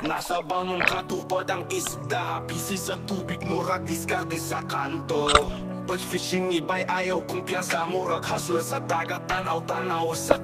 Nasa bangong katupad ang isda, busy sa tubig, murag diskarte sa kanto. But fishing iba'y ayaw kumpiyansa, murag hustle sa dagat, tanaw-tanaw sa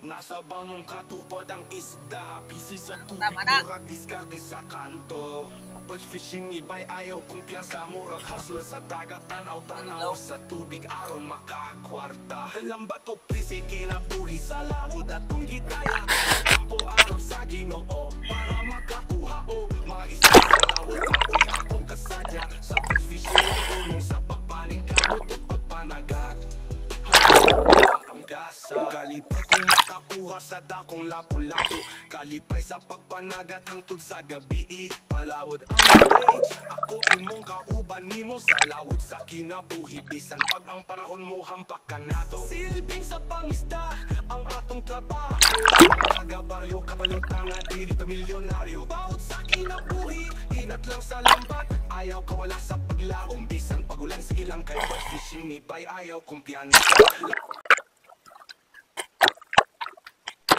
Nasa bangong katupad ang isda, busy sa tubig, murag diskarte sa kanto. But fishing iba'y ayaw kumpiyansa, murag hustle sa dagat, tanaw-tanaw sa tubig, aron makakwarta. Lambat o prisi, kinabuhi sa laod at tunggitaya. Kampo aron sa Ginoo, para makakuha o mga isda sa laod. Makoy akong kasadya, sa fishing ay tulong sa pagpaning kamot at pagpanagat. Kalipay kung makakuha sa dakong lapu-lapu, kalipay sa pagpanagat hangtod sa gabi, palawod ang stage. Ako imong kauban nimo sa lawod sa kinabuhi, bisan pag ang panahon mo hampak ka nato. Silbing sa pangisda ang atong trabaho, taga-baryo, kabalutang at diri pa milyonaryo. Bawat sa kinabuhi, inat lang sa lambat, ayaw kawala sa paglaong, bisan pagulan sa ilang kay fishing iba'y ayaw kumpiyansa.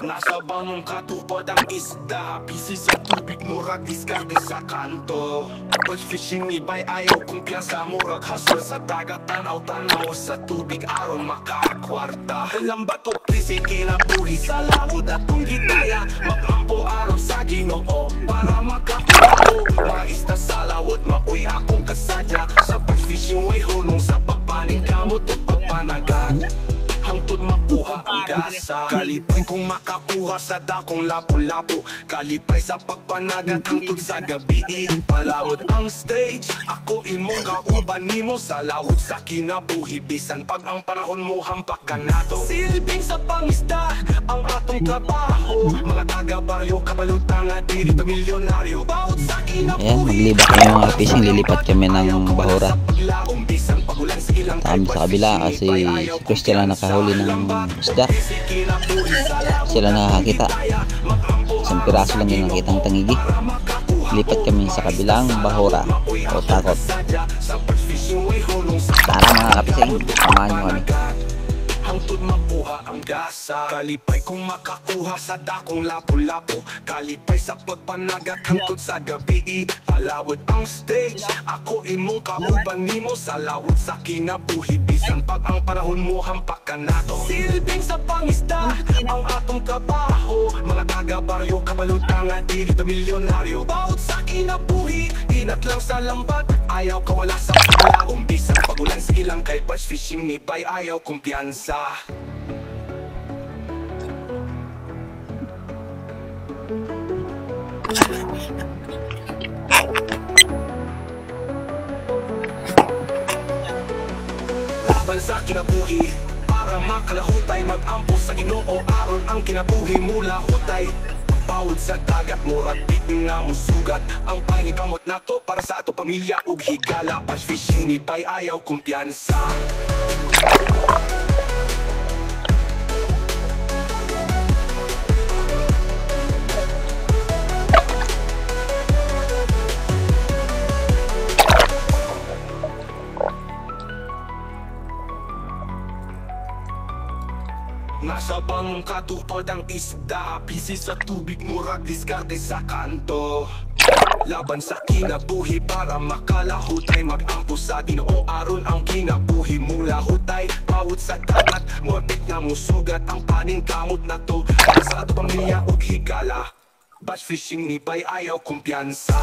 Nasa bangong katupad ang isda, busy sa tubig, murag diskarte sa kanto. But fishing iba'y ayaw kumpiyansa, murag hustle sa dagat, tanaw-tanaw sa tubig, aron makakwarta. Lambat o prisi, kinabuhi sa lawod at tunggitaya. Magampo aron sa Ginoo, para makakuha o mga isda sa lawod. Makoy akong kasadya, sa pag-fishing way hulong sa pagpaning kamot at pagpanagat. Hangtod makuha ang gasa, kalipay kung makakuha sa dakong lapu-lapu, kalipay sa pagpanagat hangtod sa gabi, palawod ang stage. Ako imong kauban nimo sa lawod sa kinabuhi, bisan pag ang panahon mo hampak ka nato. Silbing sa pangisda ang atong trabaho, mga taga-baryo, kabalutang at diri pa milyonaryo. Bawat sa kinabuhi, ayan, magliba kami mga fishing, lilipat kami ng bahura. Kami sa kabila kasi si Christian lang nakahuli ng isda. Sila nakakita, isang piraso lang yung nakitang tangigi. Lipat kami sa kabilang bahura o takot. Tara mga kapising, samahan nyo kami. Hangtod mabuha ang gasa, kalipay kung makakuha sa dakong lapu-lapu, kalipay sa pagpanagat hangtod sa gabi, palawod ang stage. Ako imong kauban nimo sa lawod sa kinabuhi, bisan pag ang panahon mo hampak ka nato. Silbing sa pangisda ang atong trabaho, mga taga-baryo, kabalutang at diri pa milyonaryo. Bawat sa kinabuhi, inat lang sa lambat, ayaw kawala sa paglaong, bisan pagulan sa ilang kay bass fishing iba'y ayaw kumpiyansa. Laban sa kinabuhi, para makalahutay, mag-ampo sa Ginoo, aron ang kinabuhi mula hutay. Bawod sa dagat, murag bitin nga musugat, ang pangikamot nato para sa ato pamilya ug higala. Bass fishing iba'y ayaw kumpiyansa. Nasa bangong katupad ang isda, busy sa tubig, murag diskarte sa kanto. Laban sa kinabuhi para makalahutay, mag-ampo sa Ginoo, aron ang kinabuhi mula hutay. Bawod sa dagat, morbit nga musugat, ang paning kamot na to para sa ato pamilya ug higala. Bass fishing iba'y ayaw kumpiyansa.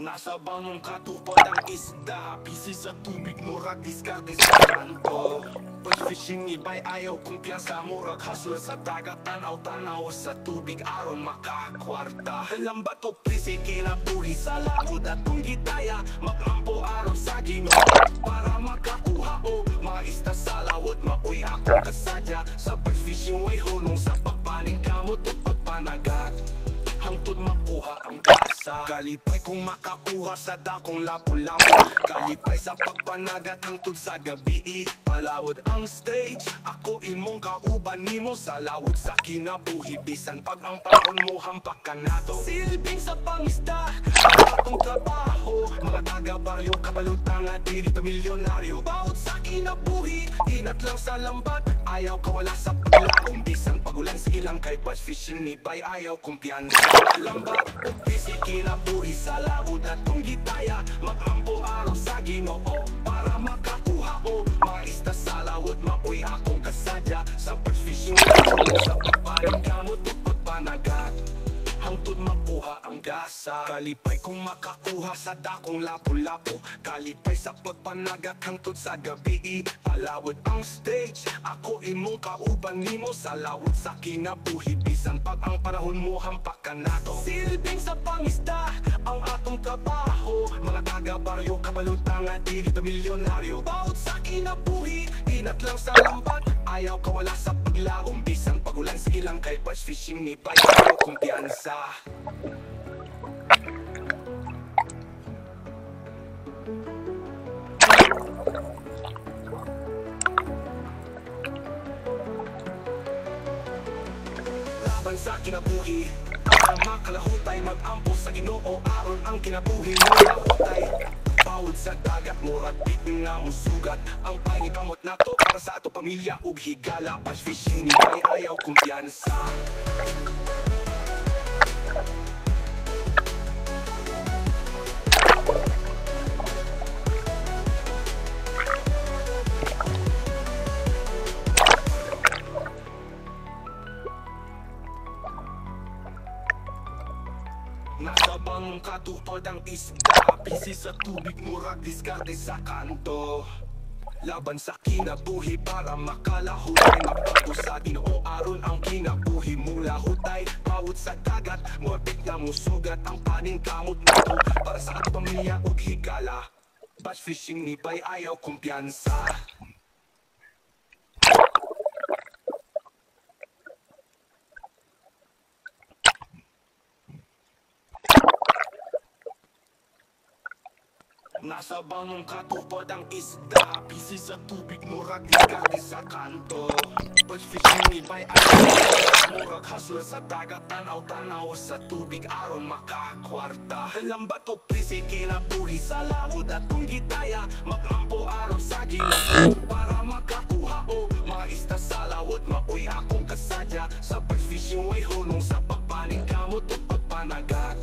Nasa bangong katupad ang isda, busy sa tubig, murag diskarte sa kanto. But fishing iba'y ayaw kumpiyansa, murag hustle sa dagat, tanaw-tanaw sa tubig, aron makakwarta. Lambat o prisi, kinabuhi sa lawod at tunggitaya, mag-ampo aron sa Ginoo, para makakuha kasadya sa pag-fishing way hunong sa pagpaning kamot at pagpanagat hangtod makuha ang gasa. Kalipay kung makakuha sa dakong lapu-lapu, kalipay sa pagpanagat hangtod sa gabi. Palawod ang stage, ako imong kauban nimo sa lawod sa kinabuhi. Bisan pag ang panahon mo hampak ka nato, silbing sa pangisda ang atong trabaho. Mga taga-baryo, kabalutang at diri pamilyonaryo. Bawod sa kinabuhi, inat lang sa lambat, ayaw kawala sa paglaong. Bisan pagulan sa ilang kay bass fishing ni bay, ayaw kumpiyansa. Lambat, busy kinabuhi sa lawod at kung gitaya, mag-ampo araw sa Ginoo para makakuha o maista sa lawod. Mapuy akong kasadya sa pag-fishing sa pagpaling kamot at pagpanagat hangtod makuha ang gasa. Kalipay kung makakuha sa dakong lapu-lapu, kalipay sa pagpanagat hangtod sa gabi. Palawod ang stage, ako imong kauban nimo sa lawod sa kinabuhi. Bisan pag ang panahon mo hampak ka nato, silbing sa pangisda ang atong trabaho. Mga taga-baryo, kabalutang at dili pamilyonaryo. Bawod sa kinabuhi, inat lang sa lambat, ayaw kawala sa paglaong. Bisan pagulan sa ilang kay bass fishing ni bay, ayaw kumpiyansa. Laban sa kinabuhi, para makalahutay, mag-ampo sa Ginoo aron ang kinabuhi mo lahutay. Bawod sa dagat, murag bitin nga musugat ang pangikamot nato para sa ato pamilya ug higala. Bass fishing ni bay, ayaw kumpiyansa. Nasa bang katupad ang isda, busy sa tubig, murag diskarte sa kanto. Laban sa kinabuhi para makalahutay, magpagpo sa Ginoo aron ang kinabuhi mula hutay. Bawod sa dagat, muabit nga musugat ang paning kamot nato para sa ato pamilya ug higala. Bass fishing ni bay, ayaw kumpiyansa. Nasa bangong katupad ang isda, busy sa tubig, murag diskarte sa kanto. Bass fishing ni bay, murag hustle sa dagat, tanaw-tanaw sa tubig aron makakwarta. Lambat o prisi kinabuhi sa lawod at kung gitaya, mag-ampo araw sa Ginoo para makakuha o maista sa lawod. Mapuy akong kasadya sa bass fishing way hunong sa pagpaning kamot at pagpanagat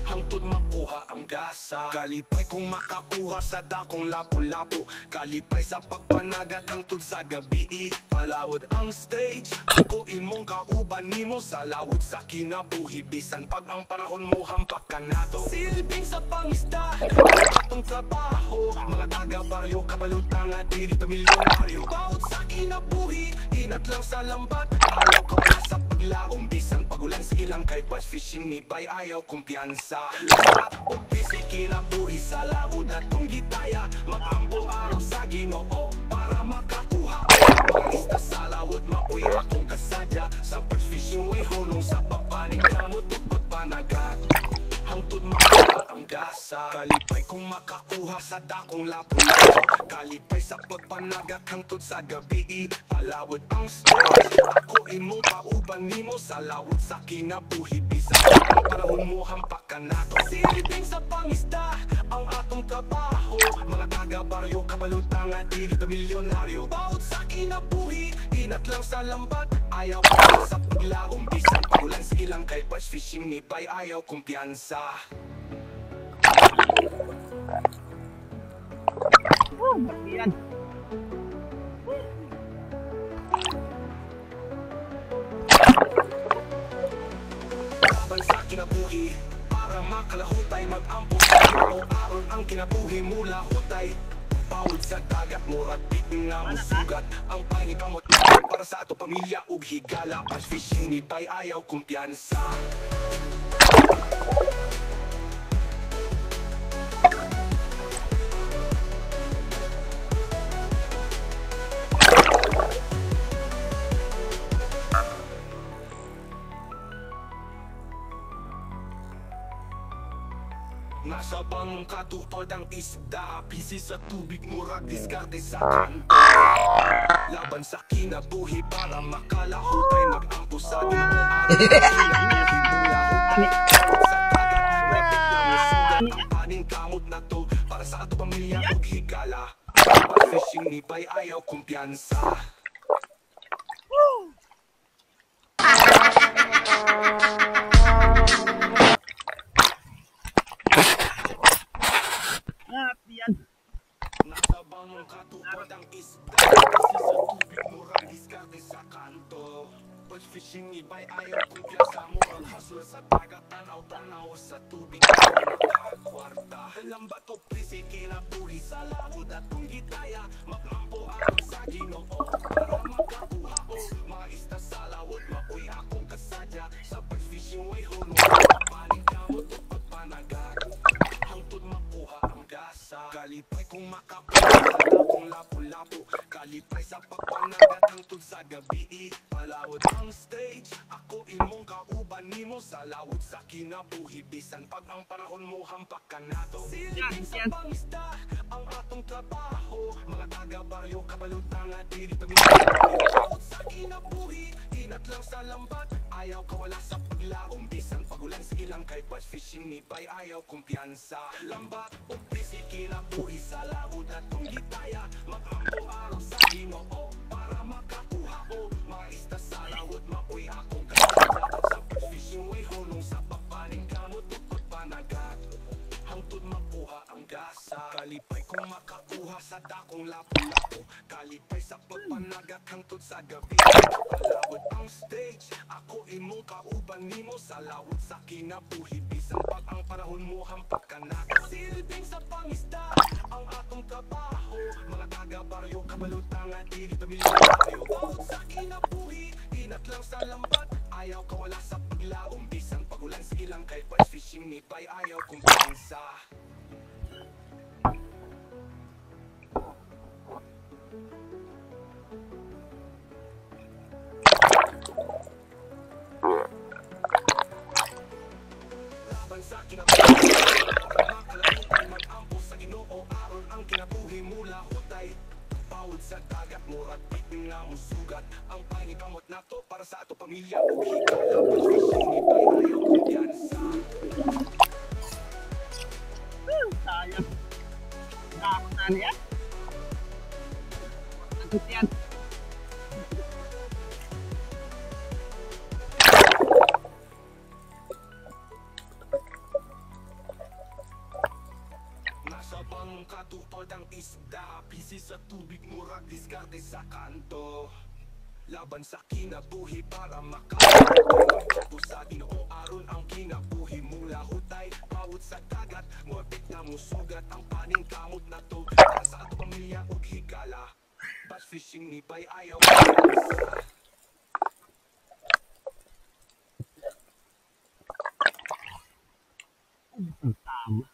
hangtod makuha ang gasa. Kalipay kung makakuha sa dakong lapu-lapu, kalipay sa pagpanagat hangtod sa gabi. Palawod ang stage, ako imong kauban nimo sa lawod sa kinabuhi. Bisan pag ang panahon mo hampak ka nato, silbing sa pangisda ang atong trabaho. Mga taga-baryo, kabalutang at dili pamilyonaryo. Bawod sa kinabuhi, inat lang sa lambat, ayaw kawala sa paglaong. Bisan pagulan sa ilang kay bass fishing ni bay, ayaw kumpiyansa. Lahat o busy kinabuhi sa lawod at kung gitaya, mag-ampo araw sa Ginoo para makakuha maista sa lawod. Mapuy akong kasadya sa pag-fishing way hunong sa pagpaning kamot at pagpanagat hangtod makuha ang gasa. Kalipay kung makakuha sa dakong lapu-lapu, kalipay sa pagpanagat hangtod sa gabi. Palawod ang stage, ako imong kauban nimo sa lawod sa kinabuhi. Bisan ang panahon mo hampak ka nato, silbing sa pangisda ang atong trabaho. Mga taga-baryo, kabalutang at dili pamilyonaryo. Bawod sa kinabuhi, inat lang sa lambat, ayaw kawala sa paglaong. Bisan pagulan sa ilang kay bass fishing ni bay, ayaw kumpiyansa. Yan. Laban sa kinabuhi, para makalahutay, mag-ampo sa Ginoo aron ang kinabuhi mula hutay. Bawod sa dagat, murag bitin nga musugat ang pangikamot nato para sa ato pamilya ug higala. Bass fishing ni bay, ayaw kumpiyansa. pangkatupad ang isda, busy sa tubig, murag diskarte sa kanto. Laban sa kinabuhi para makalahutay, mag-ampo sa ginoo. Sa dagat, wapit na musugan ang paning kamot na to, para sa ato pamilya ug higala. Pag-fishing ni Bay ayaw kumpiyansa. Yan. Nasa bangong katupad ang isda, kasi sa tubig murang diskarte sa kanto. Pag-fishing ni Bay ayaw kumpiyansa, murang hustle sa dagat, tanaw-tanaw sa tubig nakakwarta. Lambat o prisi, kinabuhi sa laod at kung gitaya, maglampo ako sa ginoo para makakuha o mga isda sa lawod. Maoy akong kasadya sa pag-fishing, way hunong panig kamot o pagpanagat, hangtod makuha ang gasa. Kalipay kung makapuha sa dakong lapu-lapu, kalipay sa pagpanagat hangtod sa gabi. Palawod ang stage, ako imong kauban nimo sa lawod sa kinabuhi, bisan pag ang panahon mo hampak ka nato. Silipin sa pangisda ang atong trabaho, mga taga-baryo kabalutang at diri pag-lawod sa kinabuhi, inat lang sa lambat, ayaw kawala sa paglaom, bisan pagulan sa ilang kay Bass Fishing ni Bay ayaw kumpiyansa. Lambat o busy, kinabuhi sa lawod at kung gitaya, mag-ampo araw sa ginoo para makakuha o mga isda sa lawod. Maoy akong kasadya sa pag-fishing, way hunong sa papaning kamot o pagpanagat, hangtod makuha ang gasa. Kalipay kung makakuha sa dakong lapu-lapu, kalipay sa pagpanagat hangtod sa gabi. Palawod ang stage, ako imong kauban nimo sa lawod sa kinabuhi, bisan pag ang panahon mo hampak ka na. Silbing sa pangisda ang atong trabaho, mga taga-baryo kabalutang at diri pamilya tayo. Bawod sa kinabuhi, inat lang sa lambat, ayaw kawala sa paglaom, bisan pagulan sa ilang kay Bass Fishing ni Bay ayaw kumpiyansa. Laban sa kinabuhi, makalahutay, mag-ampo sa ginoo aron ang kinabuhi mula hutay. Bawod sa dagat, murag bitin nga musugat ang pangikamot nato para sa ato pamilya ug higala. Pag-fishing ni Bay ayaw kumpiyansa. Sayang. Takot na niya. Takot yan. Nasa bangong katupad ang isda, busy sa tubig, murag diskarte sa kanto. Laban sa kinabuhi para makakuha sa ginoo aron ang kinabuhi mula hutay. Bawod sa dagat, morbid na musugat ang paning kamot na to para sa ato pamilya ug higala. Bass Fishing ni Bay ayaw kumpiyansa. Ang tama.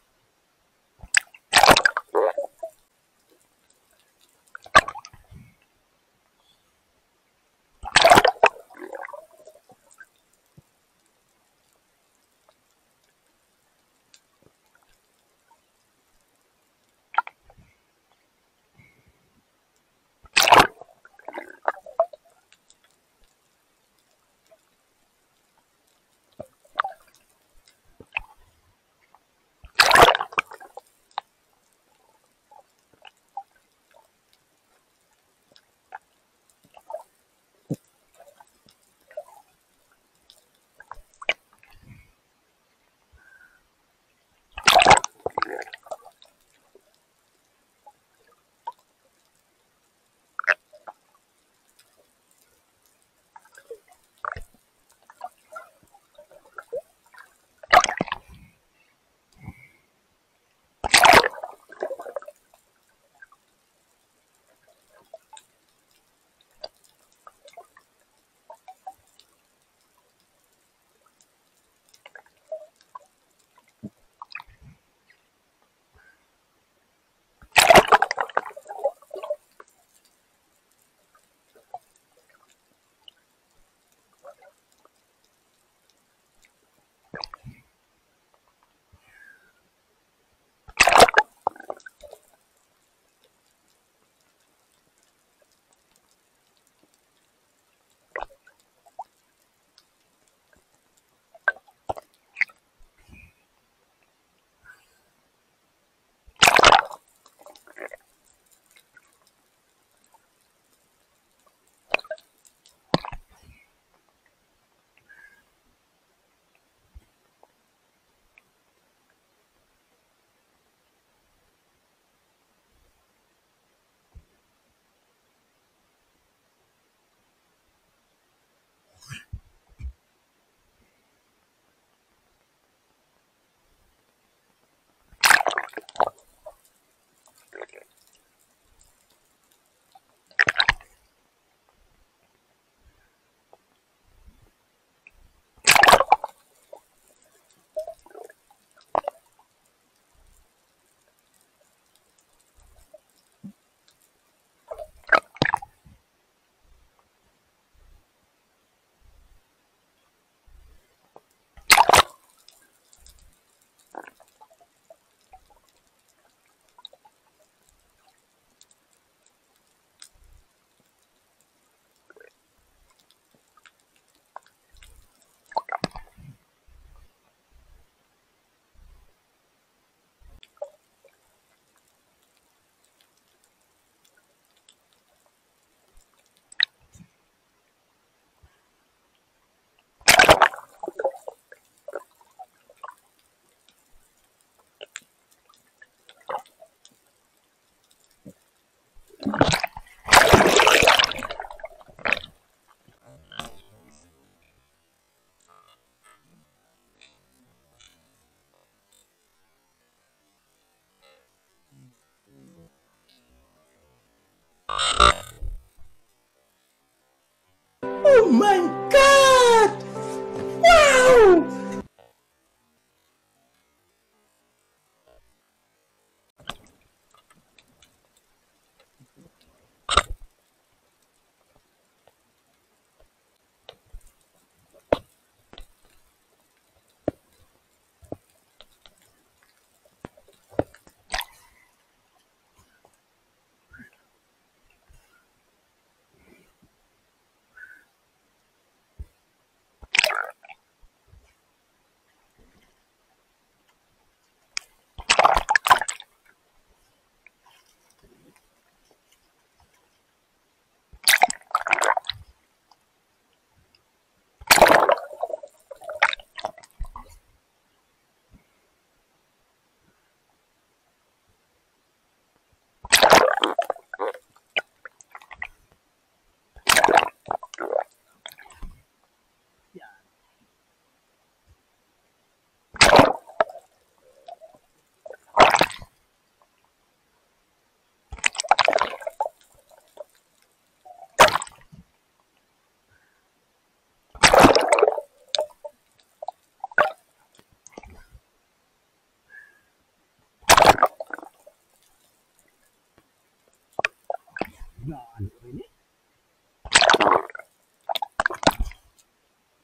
Ano rin eh.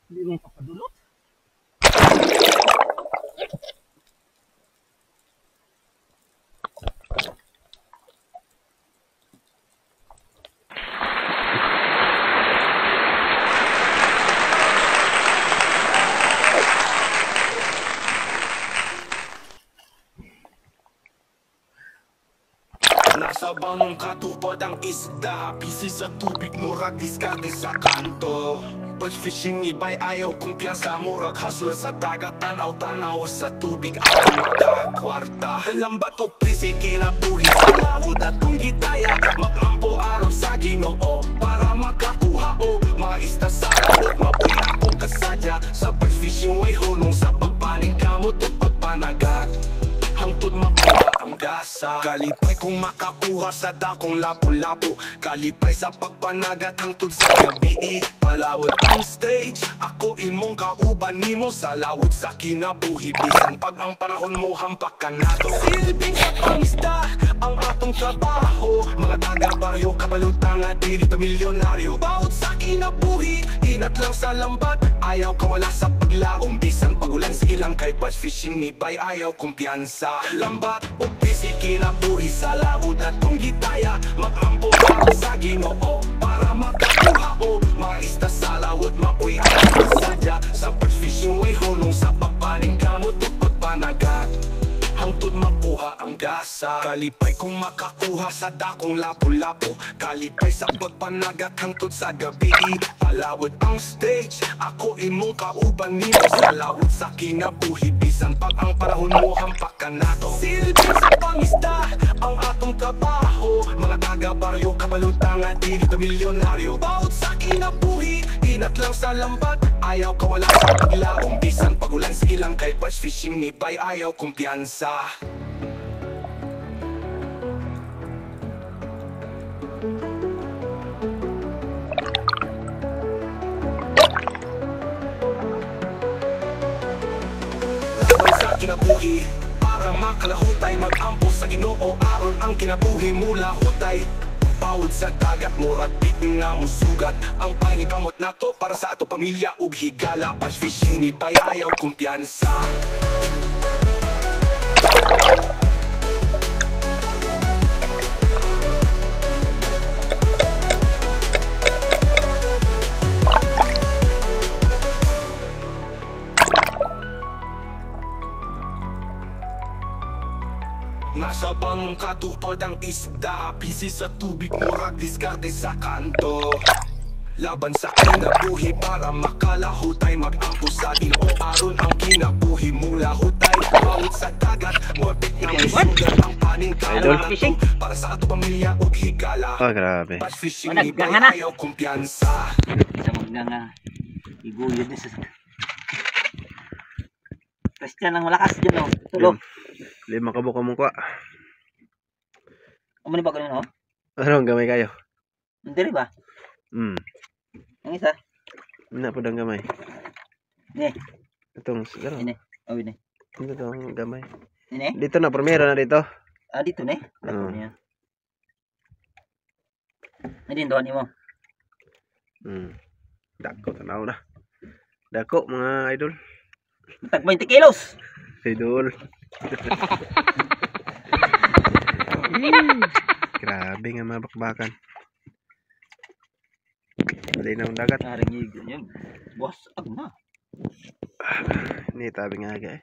Hindi mo papadulot. Nasa bangong katupad ang isda, busy sa tubig, murag diskarte sa kanto. Pag fishing iba'y ayaw kumpiyansa, murag hustler sa dagat, tanaw-tanaw sa tubig, ayaw makakwarta. Lambat o prisi, kinabuhi sa lawod at kung gitaya, maglampo araw sa Ginoo para makakuha o mga isda sa lawod. Mabuhi akong kasadya sa pag-fishing, way hulong sa pagpaning kamot o pagpanagat. Hangtod makuha ang gasa, kalipay kung makakuha sa dakong lapu-lapu, kalipay sa pagpanagat hangtod sa gabi. Palawod ang stage, ako imong kauban nimo sa lawod sa kinabuhi. Bisan pag ang panahon mo hampak ka na to, silbing sa pangisda ang atong trabaho. Mga taga-baryo, kabalutang at dito milyonaryo. Bawat sa kinabuhi, inat lang sa lambat, ayaw kawala sa paglaom. Bisan pagulan sa ilang kay bass fishing ni bay, ayaw kumpiyansa. Lambat o busy, kinabuhi sa lawod at kung gitaya, maglampo para sa Ginoo para makakuha o mga isda sa lawod. Mapuy ang kasadya sa pag-fishing, way hulong sa pagpaning kamot o pagpanagat. Hangtod makuha ang gasa, kalipay kung makakuha sa dakong lapu-lapu, kalipay sa pagpanagat hangtod sa gabi. Palawod ang stage, ako imong kauban nimo sa lawod sa kinabuhi. Bisan pag ang panahon mo hampak ka na to, silbing sa pangisda ang atong trabaho. Mga taga-baryo, kabalutang at dito milyonaryo. Bawat sa kinabuhi, inat lang sa lambat, ayaw kawala sa paglaom. Bisan pagulan sa ilang kay bass fishing ni bay, ayaw kumpiyansa. Sa kinabuhi, para makalahutay, mag-ampo sa Ginoo aron ang kinabuhi mula hutay. Bawod sa dagat, murag bitin nga musugat ang pangikamot nato para sa ato pamilya ug higala. Bass fishing ni bay, ayaw kumpiyansa. Nasa bangong katupad ang isda, busy sa tubig, murag diskarte sa kanto. Laban sa kinabuhi para makalahutay, mag-ampo sa Ginoo aron ang kinabuhi mula hutay. Bawat sa dagat, morbid na masugat ang paning kamot nato para sa ato pamilya ug higala. Oh, grabe. Bass fishing ni bay, ayaw kumpiyansa. Sa magnanga, iguyod na sa... Christian ang malakas dyan, oh. Tulog. 5 kabuk ka mong kwa. Ano ba ganun, oh? Ano, gamay kayo? Hindi ba? Ang isa? Hindi po dang gamay. Hindi. Itong sigaro. Ini. Oh, ini. Hindi ito ang gamay. Ini? Dito na, primero na dito. Ah, dito na eh. Oo. Hindi, doon mo. Dako, tanaw na. Dako, mga idol. Tag 20 kilos. Idol. Grabe nga mga bakbakan. Malinaw ang dagat. Haring yun. Boss, na. Ini tabi nga aga eh.